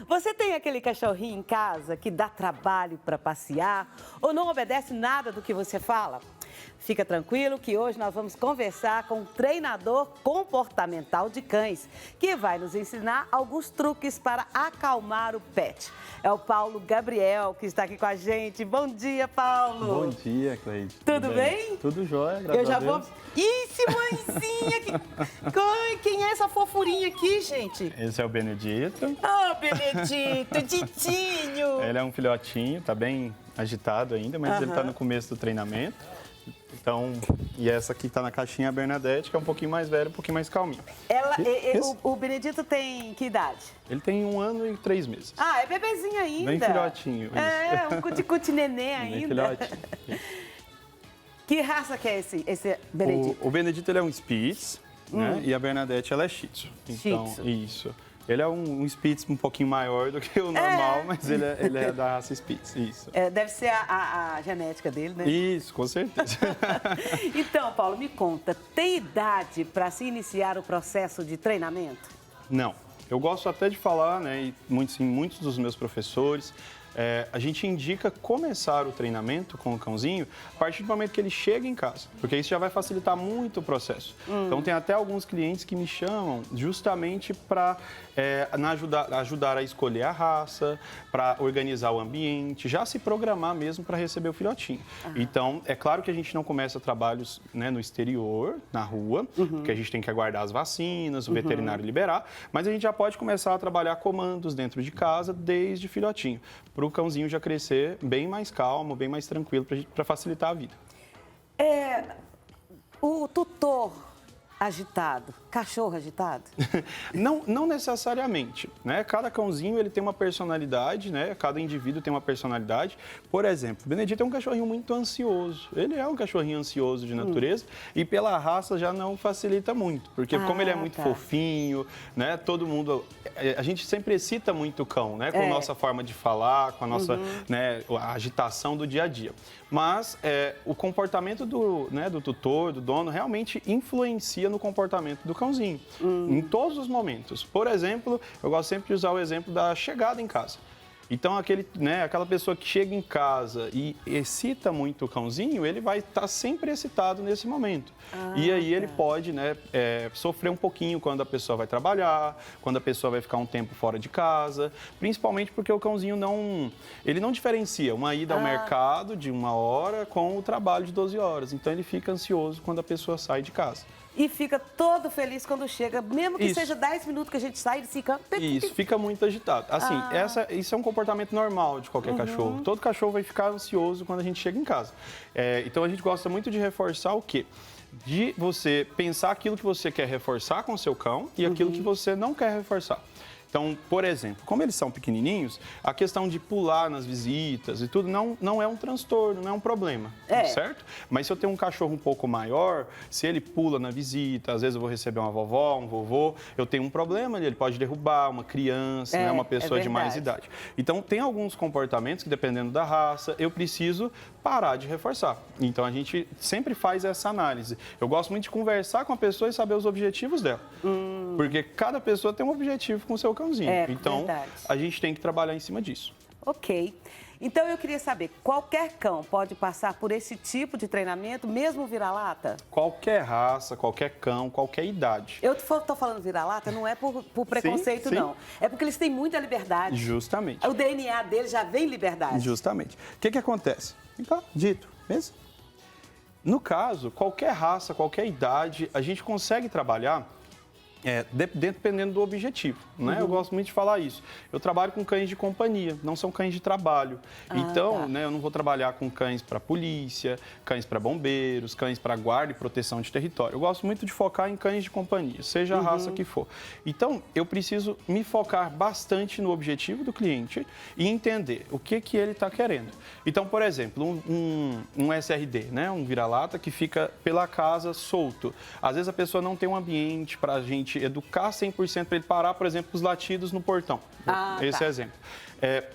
Você tem aquele cachorrinho em casa que dá trabalho para passear ou não obedece nada do que você fala? Fica tranquilo que hoje nós vamos conversar com um treinador comportamental de cães, que vai nos ensinar alguns truques para acalmar o pet. É o Paulo Gabriel que está aqui com a gente. Bom dia, Paulo. Bom dia, Cleide. Tudo bem? Tudo jóia, graças Eu já a Deus. vou... Ih, mãezinha! Quem é essa fofurinha aqui, gente? Esse é o Benedito. Oh, Benedito, Titinho! Ele é um filhotinho, tá bem agitado ainda, mas ele tá no começo do treinamento. Então, e essa aqui tá na caixinha, a Bernadette, que é um pouquinho mais velha, um pouquinho mais calminha. O Benedito tem que idade? Ele tem 1 ano e 3 meses. Ah, é bebezinho ainda. Bem filhotinho. É, um cuti-cuti nenê Bem ainda. filhotinho. Que raça que é esse Benedito? O Benedito, ele é um Spitz, né? E a Bernadette, ela é Shih Tzu. Então, Shih Tzu. isso. Ele é um Spitz um pouquinho maior do que o normal, mas ele é da raça Spitz, isso. É, deve ser a genética dele, né? Isso, com certeza. Então, Paulo, me conta, tem idade para se iniciar o processo de treinamento? Não. Eu gosto até de falar, né, e muitos dos meus professores, a gente indica começar o treinamento com o cãozinho a partir do momento que ele chega em casa, porque isso já vai facilitar muito o processo. Então, tem até alguns clientes que me chamam justamente para ajudar a escolher a raça, para organizar o ambiente, já se programar mesmo para receber o filhotinho. Então, é claro que a gente não começa trabalhos, né, no exterior, na rua, porque a gente tem que aguardar as vacinas, o veterinário liberar, mas a gente já pode começar a trabalhar comandos dentro de casa desde filhotinho, para o cãozinho já crescer bem mais calmo, bem mais tranquilo, para facilitar a vida. O tutor agitado, cachorro agitado? Não necessariamente, né? Cada cãozinho ele tem uma personalidade, né? Cada indivíduo tem uma personalidade. Por exemplo, o Benedito é um cachorrinho muito ansioso. Ele é um cachorrinho ansioso de natureza e pela raça já não facilita muito, porque como ele é muito fofinho, né? Todo mundo, a gente sempre excita muito o cão, né? Com a nossa forma de falar, com a nossa, né? A agitação do dia a dia. Mas o comportamento do tutor, do dono, realmente influencia no comportamento do cãozinho, em todos os momentos. Por exemplo, eu gosto sempre de usar o exemplo da chegada em casa. Então, aquela pessoa que chega em casa e excita muito o cãozinho, ele vai estar sempre excitado nesse momento. E aí ele pode, sofrer um pouquinho quando a pessoa vai trabalhar, quando a pessoa vai ficar um tempo fora de casa, principalmente porque o cãozinho não diferencia uma ida ao mercado de 1 hora com o trabalho de 12 horas. Então, ele fica ansioso quando a pessoa sai de casa. E fica todo feliz quando chega, mesmo que seja 10 minutos que a gente sai, ele fica... Isso, fica muito agitado. Assim, isso é um comportamento normal de qualquer cachorro. Todo cachorro vai ficar ansioso quando a gente chega em casa. Então, a gente gosta muito de reforçar o quê? De você pensar aquilo que você quer reforçar com o seu cão e aquilo que você não quer reforçar. Então, por exemplo, como eles são pequenininhos, a questão de pular nas visitas e tudo não é um transtorno, não é um problema, certo? Mas se eu tenho um cachorro um pouco maior, se ele pula na visita, às vezes eu vou receber uma vovó, um vovô, eu tenho um problema ali, ele pode derrubar uma criança, né, uma pessoa de mais idade. Então, tem alguns comportamentos que, dependendo da raça, eu preciso parar de reforçar. Então, a gente sempre faz essa análise. Eu gosto muito de conversar com a pessoa e saber os objetivos dela. Porque cada pessoa tem um objetivo com o seu cãozinho. Então, a gente tem que trabalhar em cima disso. Ok. Então, eu queria saber, qualquer cão pode passar por esse tipo de treinamento, mesmo vira-lata? Qualquer raça, qualquer cão, qualquer idade. Eu tô falando vira-lata, não é por preconceito, sim. não. É porque eles têm muita liberdade. Justamente. O DNA deles já vem liberdade. Justamente. O que acontece? Vem cá, dito, mesmo? No caso, qualquer raça, qualquer idade, a gente consegue trabalhar dependendo do objetivo, né? Eu gosto muito de falar isso. Eu trabalho com cães de companhia, não são cães de trabalho. Então, eu não vou trabalhar com cães para polícia, cães para bombeiros, cães para guarda e proteção de território. Eu gosto muito de focar em cães de companhia, seja a raça que for. Então, eu preciso me focar bastante no objetivo do cliente e entender o que ele está querendo. Então, por exemplo, um SRD, né? Um vira-lata que fica pela casa solto. Às vezes a pessoa não tem um ambiente para a gente educar 100% para ele parar, por exemplo, os latidos no portão. Esse é o exemplo.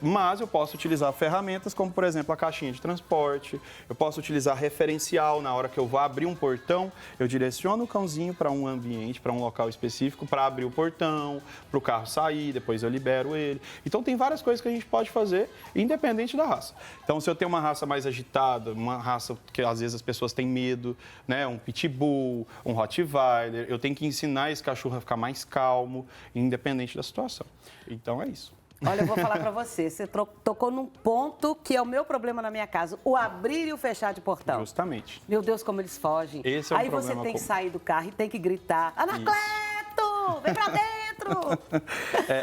Mas eu posso utilizar ferramentas como, por exemplo, a caixinha de transporte, eu posso utilizar referencial. Na hora que eu vou abrir um portão, eu direciono o cãozinho para um ambiente, para um local específico, para abrir o portão, para o carro sair, depois eu libero ele. Então, tem várias coisas que a gente pode fazer, independente da raça. Então, se eu tenho uma raça mais agitada, uma raça que às vezes as pessoas têm medo, né? Um pitbull, um rottweiler, eu tenho que ensinar esse cachorro a ficar mais calmo, independente da situação. Então, é isso. Olha, eu vou falar pra você, você tocou num ponto que é o meu problema na minha casa, o abrir e o fechar de portão. Justamente. Meu Deus, como eles fogem. Esse é um Aí problema você tem que comum. sair do carro e tem que gritar, Anacleto, vem pra dentro.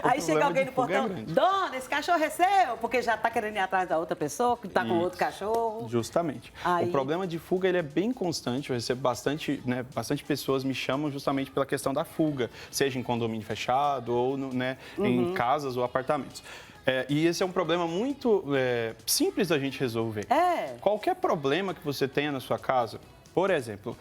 Aí chega alguém no portão, dona, esse cachorro é seu, porque já tá querendo ir atrás da outra pessoa, que tá com outro cachorro. Justamente. Aí... O problema de fuga, ele é bem constante. Eu recebo bastante pessoas me chamam justamente pela questão da fuga, seja em condomínio fechado ou em casas ou apartamentos. E esse é um problema muito simples da gente resolver. Qualquer problema que você tenha na sua casa, por exemplo,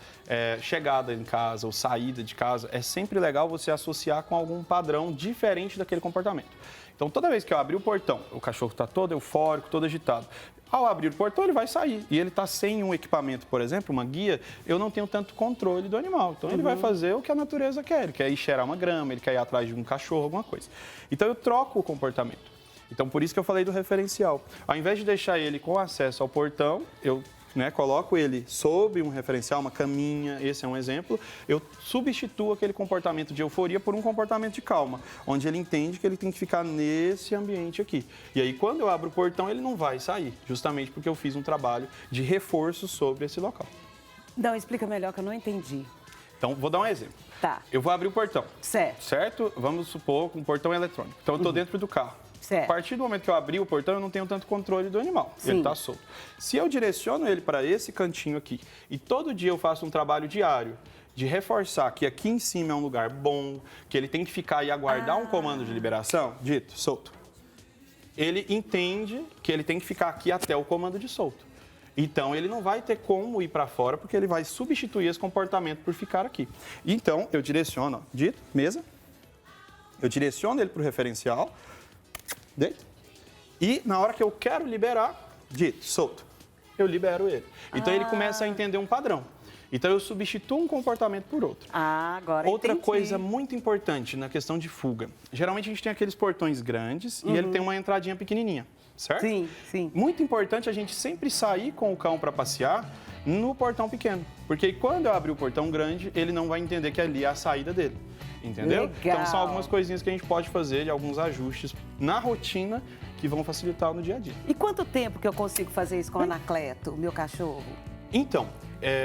chegada em casa ou saída de casa, é sempre legal você associar com algum padrão diferente daquele comportamento. Então, toda vez que eu abrir o portão, o cachorro está todo eufórico, todo agitado. Ao abrir o portão, ele vai sair. E ele está sem um equipamento, por exemplo, uma guia, eu não tenho tanto controle do animal. Então, ele vai fazer o que a natureza quer. Ele quer ir cheirar uma grama, ele quer ir atrás de um cachorro, alguma coisa. Então, eu troco o comportamento. Então, por isso que eu falei do referencial. Ao invés de deixar ele com acesso ao portão, eu coloco ele sob um referencial, uma caminha, esse é um exemplo, eu substituo aquele comportamento de euforia por um comportamento de calma, onde ele entende que ele tem que ficar nesse ambiente aqui. E aí, quando eu abro o portão, ele não vai sair, justamente porque eu fiz um trabalho de reforço sobre esse local. Não, explica melhor que eu não entendi. Então, vou dar um exemplo. Tá. Eu vou abrir o portão. Certo. Vamos supor um portão eletrônico. Então, eu estou dentro do carro. Certo. A partir do momento que eu abri o portão, eu não tenho tanto controle do animal. Sim. Ele está solto. Se eu direciono ele para esse cantinho aqui e todo dia eu faço um trabalho diário de reforçar que aqui em cima é um lugar bom, que ele tem que ficar e aguardar um comando de liberação, dito, solto, ele entende que ele tem que ficar aqui até o comando de solto. Então, ele não vai ter como ir para fora, porque ele vai substituir esse comportamento por ficar aqui. Então, eu direciono, ó, dito, mesa, eu direciono ele para o referencial, deito. E na hora que eu quero liberar, dito, solto, eu libero ele. Então ele começa a entender um padrão. Então eu substituo um comportamento por outro. Agora Outra entendi. coisa muito importante na questão de fuga. Geralmente a gente tem aqueles portões grandes e ele tem uma entradinha pequenininha, certo? Sim. Muito importante a gente sempre sair com o cão para passear no portão pequeno. Porque quando eu abrir o portão grande, ele não vai entender que ali é a saída dele. Entendeu? Legal. Então são algumas coisinhas que a gente pode fazer, de alguns ajustes na rotina que vão facilitar no dia a dia. E quanto tempo que eu consigo fazer isso com o Anacleto, o meu cachorro? Então,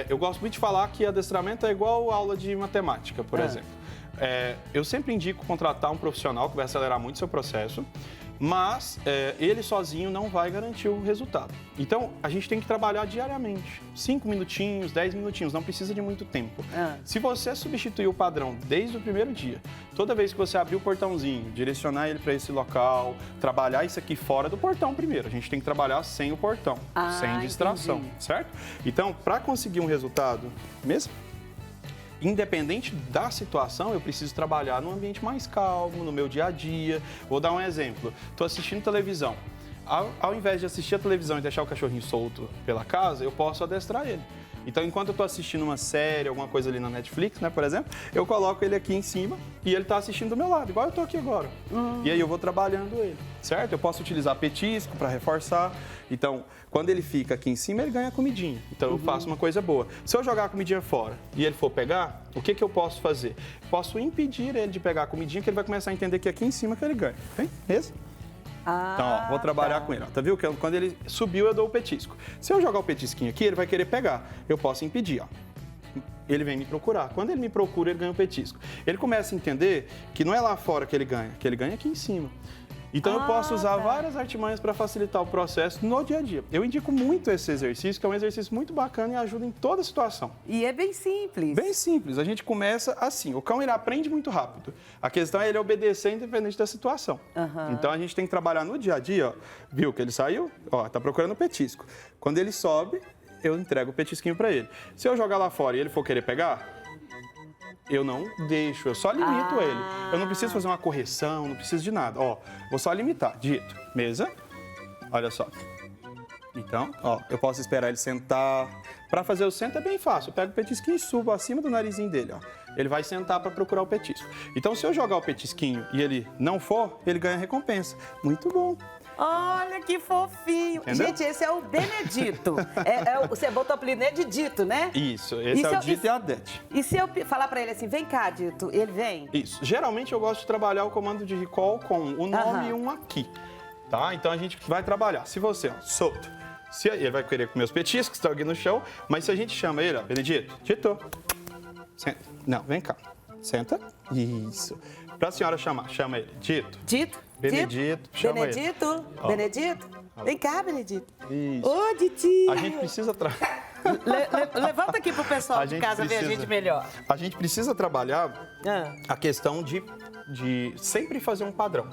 eu gosto muito de falar que adestramento é igual aula de matemática, por exemplo. Eu sempre indico contratar um profissional que vai acelerar muito o seu processo, mas ele sozinho não vai garantir o resultado. Então, a gente tem que trabalhar diariamente. 5 minutinhos, 10 minutinhos, não precisa de muito tempo. Se você substituir o padrão desde o primeiro dia, toda vez que você abrir o portãozinho, direcionar ele para esse local, trabalhar isso aqui fora do portão primeiro. A gente tem que trabalhar sem o portão, sem distração, entendi. certo? Então, para conseguir um resultado mesmo, independente da situação, eu preciso trabalhar num ambiente mais calmo, no meu dia a dia. Vou dar um exemplo. Estou assistindo televisão. Ao invés de assistir a televisão e deixar o cachorrinho solto pela casa, eu posso adestrar ele. Então, enquanto eu estou assistindo uma série, alguma coisa ali na Netflix, né, por exemplo, eu coloco ele aqui em cima e ele está assistindo do meu lado, igual eu estou aqui agora. E aí eu vou trabalhando ele, certo? Eu posso utilizar petisco para reforçar. Então, quando ele fica aqui em cima, ele ganha comidinha. Então, eu faço uma coisa boa. Se eu jogar a comidinha fora e ele for pegar, o que eu posso fazer? Posso impedir ele de pegar a comidinha, que ele vai começar a entender que é aqui em cima que ele ganha. Tem? Esse? Então, ó, vou trabalhar com ele. Ó. Tá vendo? Quando ele subiu, eu dou o petisco. Se eu jogar o petisquinho aqui, ele vai querer pegar. Eu posso impedir, ó. Ele vem me procurar. Quando ele me procura, ele ganha o petisco. Ele começa a entender que não é lá fora que ele ganha aqui em cima. Então, eu posso usar várias artimanhas para facilitar o processo no dia a dia. Eu indico muito esse exercício, que é um exercício muito bacana e ajuda em toda situação. E é bem simples. Bem simples. A gente começa assim. O cão, ele aprende muito rápido. A questão é ele obedecer independente da situação. Então, a gente tem que trabalhar no dia a dia. Ó. Viu que ele saiu? Ó, tá procurando o petisco. Quando ele sobe, eu entrego o petisquinho para ele. Se eu jogar lá fora e ele for querer pegar, eu não deixo, eu só limito ele. Eu não preciso fazer uma correção, não preciso de nada. Ó, vou só limitar. Dito, mesa, olha só. Então, ó, eu posso esperar ele sentar. Para fazer o sento é bem fácil. Eu pego o petisquinho e subo acima do narizinho dele, ó. Ele vai sentar para procurar o petisco. Então, se eu jogar o petisquinho e ele não for, ele ganha recompensa. Muito bom. Olha que fofinho. Entendeu? Gente, esse é o Benedito. Você botou o apelido de Dito, né? Isso, esse é o Dito e a Dete. E se eu falar para ele assim, vem cá, Dito, ele vem? Isso. Geralmente eu gosto de trabalhar o comando de recall com o nome e um aqui. Tá? Então a gente vai trabalhar. Se você, ó, solto, se ele vai querer comer os petiscos que estão aqui no chão, mas se a gente chama ele, ó, Benedito, Dito, senta. Não, vem cá. Senta. Isso. Pra senhora chamar, chama ele. Dito. Dito. Benedito, chama Benedito. ele. Benedito. Vem cá, Benedito. Isso. Ô, Ditinho. A gente precisa... Levanta aqui pro pessoal de casa ver a gente melhor. A gente precisa trabalhar a questão de sempre fazer um padrão.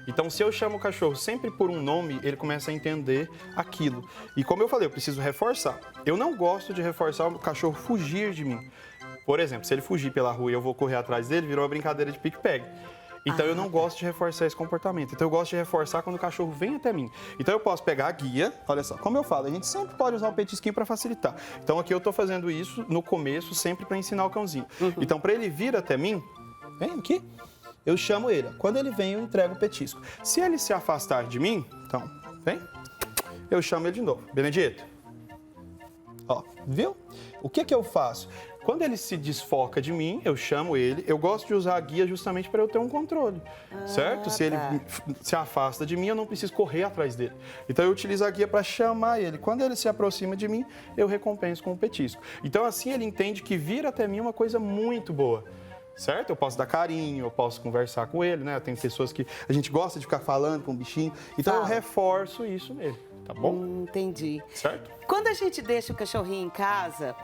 Então, se eu chamo o cachorro sempre por um nome, ele começa a entender aquilo. E como eu falei, eu preciso reforçar. Eu não gosto de reforçar o cachorro fugir de mim. Por exemplo, se ele fugir pela rua e eu vou correr atrás dele, virou uma brincadeira de pique-pegue. Então, eu não gosto de reforçar esse comportamento. Então, eu gosto de reforçar quando o cachorro vem até mim. Então, eu posso pegar a guia. Olha só, como eu falo, a gente sempre pode usar o petisquinho para facilitar. Então, aqui eu estou fazendo isso no começo, sempre para ensinar o cãozinho. Então, para ele vir até mim, vem aqui, eu chamo ele. Quando ele vem, eu entrego o petisco. Se ele se afastar de mim, então, vem, eu chamo ele de novo. Benedito. Ó, viu? O que eu faço? Quando ele se desfoca de mim, eu chamo ele. Eu gosto de usar a guia justamente para eu ter um controle, certo? Se ele se afasta de mim, eu não preciso correr atrás dele. Então, eu utilizo a guia para chamar ele. Quando ele se aproxima de mim, eu recompenso com o petisco. Então, assim, ele entende que vir até mim é uma coisa muito boa. Certo? Eu posso dar carinho, eu posso conversar com ele, né? Tem pessoas que a gente gosta de ficar falando com o bichinho. Então, eu reforço isso nele, tá bom? Entendi. Certo? Quando a gente deixa o cachorrinho em casa,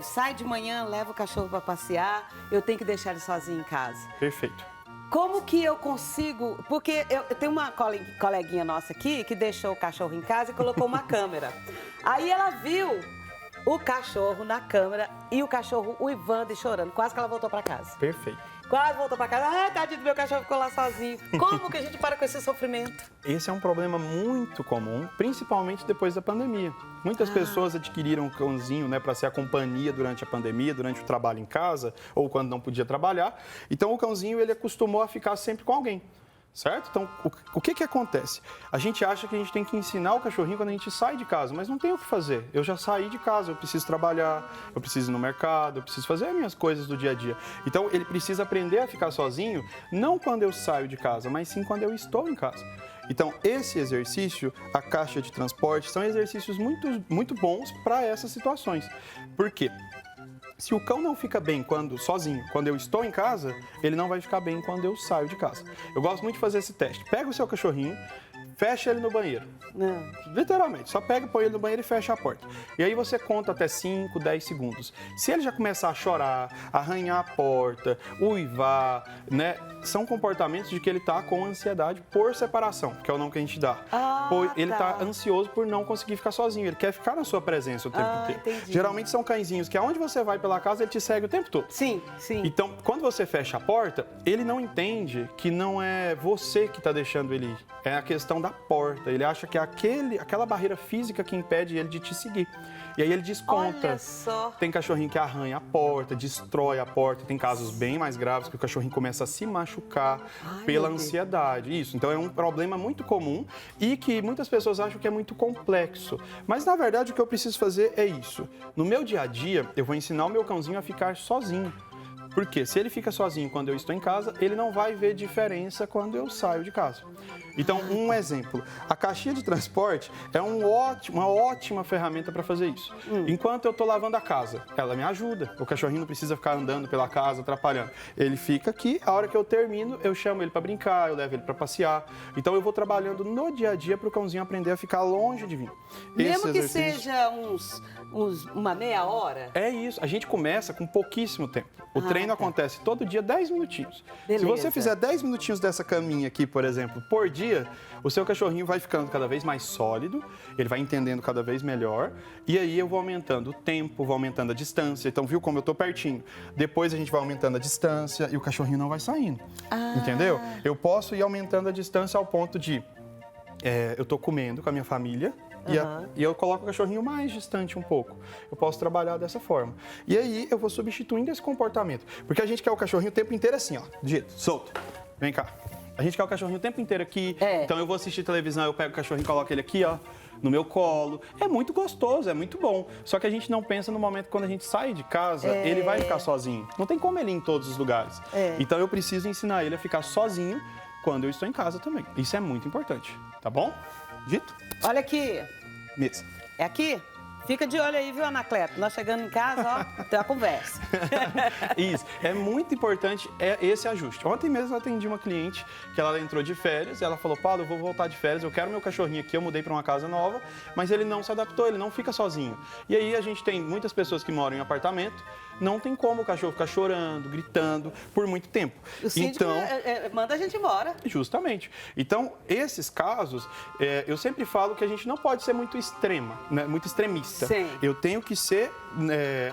sai de manhã, leva o cachorro para passear, eu tenho que deixar ele sozinho em casa. Perfeito. Como que eu consigo... Porque eu tenho uma coleguinha nossa aqui que deixou o cachorro em casa e colocou uma câmera. Aí ela viu o cachorro na câmera e o cachorro uivando e chorando. Quase que ela voltou para casa. Perfeito. Quase voltou para casa. Ah, tadinho do meu cachorro, ficou lá sozinho. Como que a gente para com esse sofrimento? Esse é um problema muito comum, principalmente depois da pandemia. Muitas pessoas adquiriram um cãozinho, né, para ser a companhia durante a pandemia, durante o trabalho em casa ou quando não podia trabalhar. Então, o cãozinho, ele acostumou a ficar sempre com alguém. Certo? Então, o que acontece? A gente acha que a gente tem que ensinar o cachorrinho quando a gente sai de casa, mas não tem o que fazer. Eu já saí de casa, eu preciso trabalhar, eu preciso ir no mercado, eu preciso fazer as minhas coisas do dia a dia. Então, ele precisa aprender a ficar sozinho, não quando eu saio de casa, mas sim quando eu estou em casa. Então, esse exercício, a caixa de transporte, são exercícios muito bons para essas situações. Por quê? Se o cão não fica bem sozinho, quando eu estou em casa, ele não vai ficar bem quando eu saio de casa. Eu gosto muito de fazer esse teste. Pega o seu cachorrinho, fecha ele no banheiro. Literalmente, só pega, põe ele no banheiro e fecha a porta. E aí você conta até 5, 10 segundos. Se ele já começar a chorar, arranhar a porta, uivar, né? São comportamentos de que ele está com ansiedade por separação, que é o nome que a gente dá. Ele está ansioso por não conseguir ficar sozinho, ele quer ficar na sua presença o tempo inteiro. Entendi. Geralmente são cãezinhos que aonde você vai pela casa, ele te segue o tempo todo. Sim, sim. Então, quando você fecha a porta, ele não entende que não é você que está deixando ele ir. É a questão da porta. Ele acha que é aquela barreira física que impede ele de te seguir. E aí ele desconta. Olha só. Tem cachorrinho que arranha a porta, destrói a porta. Tem casos bem mais graves que o cachorrinho começa a se machucar pela ansiedade. Isso. Então é um problema muito comum e que muitas pessoas acham que é muito complexo. Mas na verdade o que eu preciso fazer é isso. No meu dia a dia, eu vou ensinar o meu cãozinho a ficar sozinho. Porque se ele fica sozinho quando eu estou em casa, ele não vai ver diferença quando eu saio de casa. Então, um exemplo, a caixinha de transporte é uma ótima ferramenta para fazer isso. Enquanto eu estou lavando a casa, ela me ajuda. O cachorrinho não precisa ficar andando pela casa, atrapalhando. Ele fica aqui, a hora que eu termino, eu chamo ele para brincar, eu levo ele para passear. Então, eu vou trabalhando no dia a dia para o cãozinho aprender a ficar longe de mim. Mesmo que seja uma meia hora? É isso. A gente começa com pouquíssimo tempo. O treino acontece todo dia 10 minutinhos. Beleza. Se você fizer 10 minutinhos dessa caminha aqui, por exemplo, por dia, dia, o seu cachorrinho vai ficando cada vez mais sólido, ele vai entendendo cada vez melhor, e aí eu vou aumentando o tempo, vou aumentando a distância. Então, viu como eu tô pertinho? Depois a gente vai aumentando a distância e o cachorrinho não vai saindo. Entendeu? Eu posso ir aumentando a distância ao ponto de eu tô comendo com a minha família, e eu coloco o cachorrinho mais distante um pouco. Eu posso trabalhar dessa forma. E aí eu vou substituindo esse comportamento. Porque a gente quer o cachorrinho o tempo inteiro assim, ó. Dito, solto. Vem cá. A gente quer o cachorrinho o tempo inteiro aqui. Então eu vou assistir televisão, eu pego o cachorrinho e coloco ele aqui, ó, no meu colo. É muito gostoso, é muito bom. Só que a gente não pensa no momento quando a gente sai de casa, ele vai ficar sozinho. Não tem como ele ir em todos os lugares. Então eu preciso ensinar ele a ficar sozinho quando eu estou em casa também. Isso é muito importante, tá bom? Dito? Olha aqui. Mesa. É aqui? Fica de olho aí, viu, Anacleto? Nós chegando em casa, ó, tem uma conversa. Isso. É muito importante esse ajuste. Ontem mesmo eu atendi uma cliente que ela entrou de férias e ela falou, Paulo, eu vou voltar de férias, eu quero meu cachorrinho aqui, eu mudei para uma casa nova, mas ele não se adaptou, ele não fica sozinho. E aí a gente tem muitas pessoas que moram em apartamento, não tem como o cachorro ficar chorando, gritando por muito tempo. O síndico manda a gente embora. Justamente. Então, esses casos, eu sempre falo que a gente não pode ser muito extrema, né? Muito extremista. Sim. Eu tenho que ser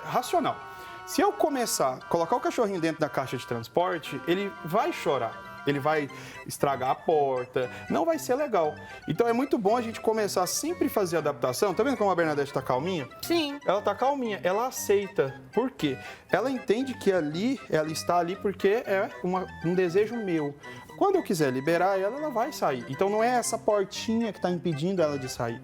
racional. Se eu começar a colocar o cachorrinho dentro da caixa de transporte, ele vai chorar. Ele vai estragar a porta, não vai ser legal. Então é muito bom a gente começar a sempre fazer adaptação. Tá vendo como a Bernadette tá calminha? Sim. Ela tá calminha, ela aceita. Por quê? Ela entende que ela está ali porque é um desejo meu. Quando eu quiser liberar ela, ela vai sair. Então não é essa portinha que tá impedindo ela de sair.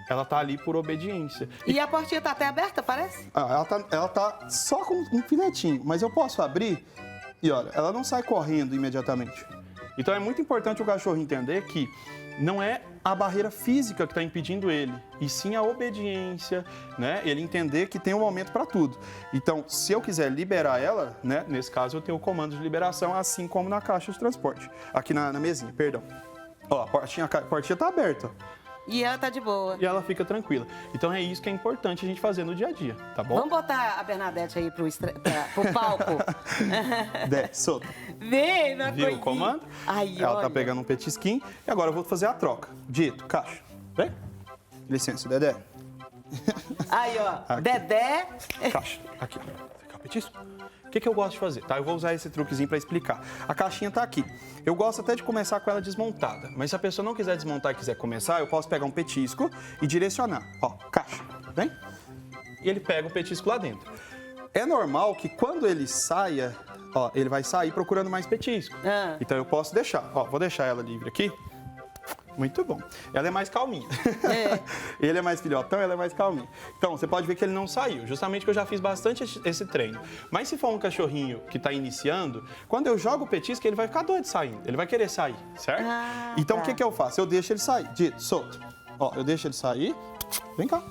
Ela tá ali por obediência. E a portinha tá até aberta, parece? Ela tá só com um filetinho, mas eu posso abrir e olha, ela não sai correndo imediatamente. Então é muito importante o cachorro entender que não é a barreira física que está impedindo ele, e sim a obediência, né? Ele entender que tem um momento para tudo. Então, se eu quiser liberar ela, né? Nesse caso eu tenho o comando de liberação, assim como na caixa de transporte. Aqui na mesinha, perdão. Ó, a portinha tá aberta. E ela tá de boa. E ela fica tranquila. Então é isso que é importante a gente fazer no dia a dia, tá bom? Vamos botar a Bernadette aí pro palco. Solta. Vem, na Viu o comando? Ai, ela olha. tá pegando um petisquinho. E agora eu vou fazer a troca. Dito, caixa. Vem. Licença, Dedé. Aí, ó. Aqui. Dedé. Caixa. Aqui. Você quer o petisco? O que eu gosto de fazer? Tá? Eu vou usar esse truquezinho para explicar. A caixinha tá aqui. Eu gosto até de começar com ela desmontada. Mas se a pessoa não quiser desmontar e quiser começar, eu posso pegar um petisco e direcionar. Ó, caixa. Vem. E ele pega o petisco lá dentro. É normal que quando ele saia, ó, ele vai sair procurando mais petisco. Então eu posso deixar. Ó, vou deixar ela livre aqui. Muito bom. Ela é mais calminha. Ele é mais filhotão, ela é mais calminha. Então, você pode ver que ele não saiu, justamente que eu já fiz bastante esse treino. Mas se for um cachorrinho que está iniciando, quando eu jogo o petisco, ele vai ficar doido saindo. Ele vai querer sair, certo? Então, o que eu faço? Eu deixo ele sair. Dito, solto. Ó, eu deixo ele sair. Vem cá.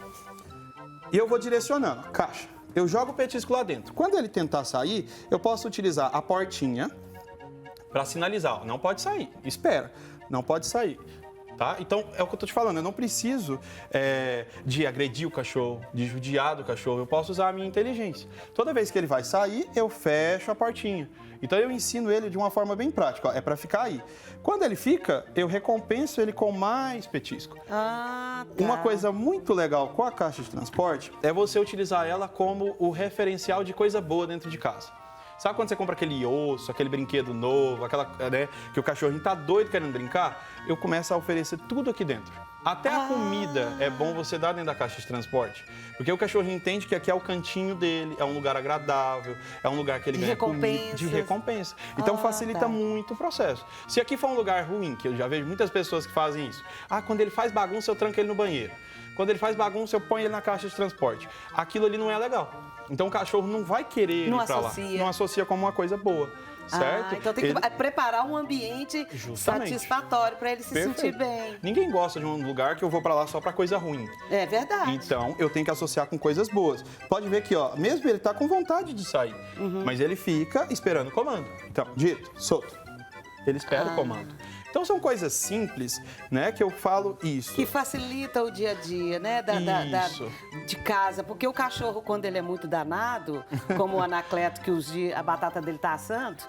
E eu vou direcionando. Caixa. Eu jogo o petisco lá dentro. Quando ele tentar sair, eu posso utilizar a portinha para sinalizar. Ó, não pode sair. Espera. Não pode sair. Tá? Então, é o que eu tô te falando, eu não preciso de agredir o cachorro, de judiar do cachorro, eu posso usar a minha inteligência. Toda vez que ele vai sair, eu fecho a portinha. Então, eu ensino ele de uma forma bem prática, ó, é para ficar aí. Quando ele fica, eu recompenso ele com mais petisco. Tá. Uma coisa muito legal com a caixa de transporte é você utilizar ela como o referencial de coisa boa dentro de casa. Sabe quando você compra aquele osso, aquele brinquedo novo, né, que o cachorrinho tá doido querendo brincar? Eu começo a oferecer tudo aqui dentro. Até a comida é bom você dar dentro da caixa de transporte. Porque o cachorrinho entende que aqui é o cantinho dele, é um lugar agradável, é um lugar que ele ganha comida, de recompensa. Então facilita muito o processo. Se aqui for um lugar ruim, que eu já vejo muitas pessoas que fazem isso. Quando ele faz bagunça, eu tranco ele no banheiro. Quando ele faz bagunça, eu ponho ele na caixa de transporte. Aquilo ali não é legal. Então o cachorro não vai querer ir pra lá. Não associa como uma coisa boa. Certo? Então tem que preparar um ambiente satisfatório para ele se sentir bem. Ninguém gosta de um lugar que eu vou para lá só para coisa ruim. É verdade. Então eu tenho que associar com coisas boas. Pode ver que, ó, mesmo ele tá com vontade de sair, mas ele fica esperando o comando. Então, dito, solto. Ele espera o comando. Então são coisas simples, né, que eu falo isso. Que facilita o dia a dia, né, de casa. Porque o cachorro, quando ele é muito danado, como o Anacleto, que a batata dele tá assando,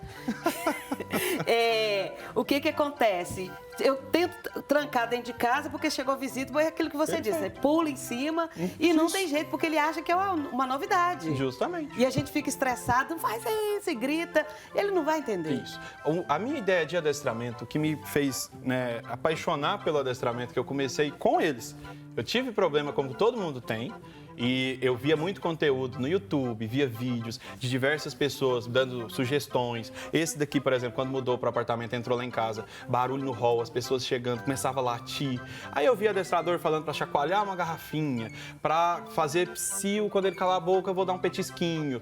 o que acontece? eu tento trancar dentro de casa porque chegou visita, é aquilo que você disse, né? Pula em cima e não tem jeito, porque ele acha que é uma novidade. Justamente. E a gente fica estressado, não faz isso, e grita, ele não vai entender. Isso. A minha ideia de adestramento, que me fez, né, apaixonar pelo adestramento, que eu comecei com eles. Eu tive problema como todo mundo tem. E eu via muito conteúdo no YouTube, via vídeos de diversas pessoas dando sugestões. Esse daqui, por exemplo, quando mudou para o apartamento, entrou lá em casa, barulho no hall, as pessoas chegando, começava a latir. Aí eu via adestrador falando para chacoalhar uma garrafinha, para fazer psil, quando ele calar a boca, eu vou dar um petisquinho.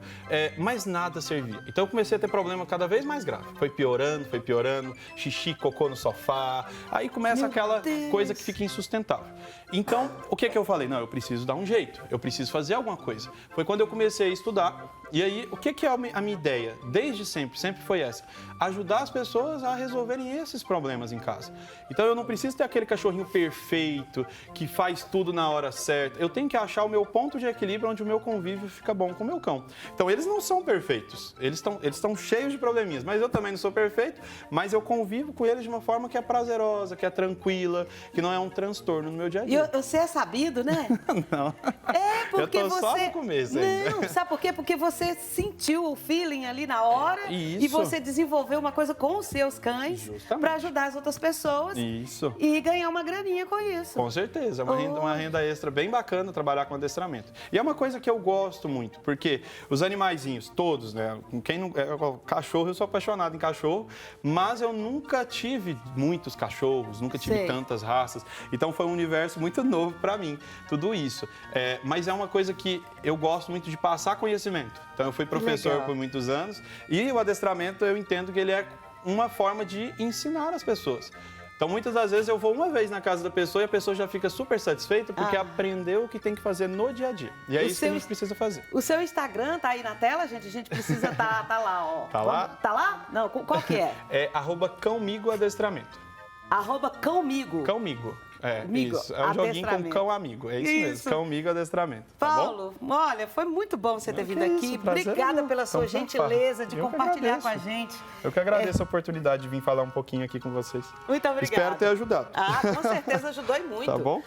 Mas nada servia. Então eu comecei a ter problema cada vez mais grave. Foi piorando, xixi, cocô no sofá. Aí começa aquela coisa que fica insustentável. Então, o que eu falei? Não, eu preciso dar um jeito. Eu preciso fazer alguma coisa. Foi quando eu comecei a estudar. E aí, o que é a minha ideia? Desde sempre foi essa. Ajudar as pessoas a resolverem esses problemas em casa. Então, eu não preciso ter aquele cachorrinho perfeito, que faz tudo na hora certa. Eu tenho que achar o meu ponto de equilíbrio onde o meu convívio fica bom com o meu cão. Então, eles não são perfeitos. Eles estão cheios de probleminhas. Mas eu também não sou perfeito, mas eu convivo com eles de uma forma que é prazerosa, que é tranquila, que não é um transtorno no meu dia a dia. E você é sabido, né? Não. Porque eu tô só no começo ainda. Não, sabe por quê? Porque você sentiu o feeling ali na hora e você desenvolveu uma coisa com os seus cães para ajudar as outras pessoas e ganhar uma graninha com isso. Com certeza, uma renda extra bem bacana trabalhar com adestramento. E é uma coisa que eu gosto muito, porque os animaizinhos, todos, né? Quem não, cachorro, eu sou apaixonado em cachorro, mas eu nunca tive muitos cachorros, nunca tive tantas raças. Então foi um universo muito novo para mim, tudo isso. Mas é uma coisa que eu gosto muito de passar conhecimento. Então, eu fui professor por muitos anos e o adestramento, eu entendo que ele é uma forma de ensinar as pessoas. Então, muitas das vezes, eu vou uma vez na casa da pessoa e a pessoa já fica super satisfeita porque aprendeu o que tem que fazer no dia a dia. E é isso que a gente precisa fazer. O seu Instagram tá aí na tela, gente? A gente precisa tá lá, ó. Tá lá? Tá lá? Não, qual que é? É @cãomigoadestramento. @cãomigo. Cãomigo. Migo, isso. É um joguinho com cão amigo. É isso mesmo, cão-migo adestramento. Tá Paulo, bom? olha, foi muito bom você ter vindo aqui. Obrigada pela sua gentileza de compartilhar com a gente. Eu que agradeço a oportunidade de vir falar um pouquinho aqui com vocês. Muito obrigada. Espero ter ajudado. Com certeza ajudou e muito. Tá bom?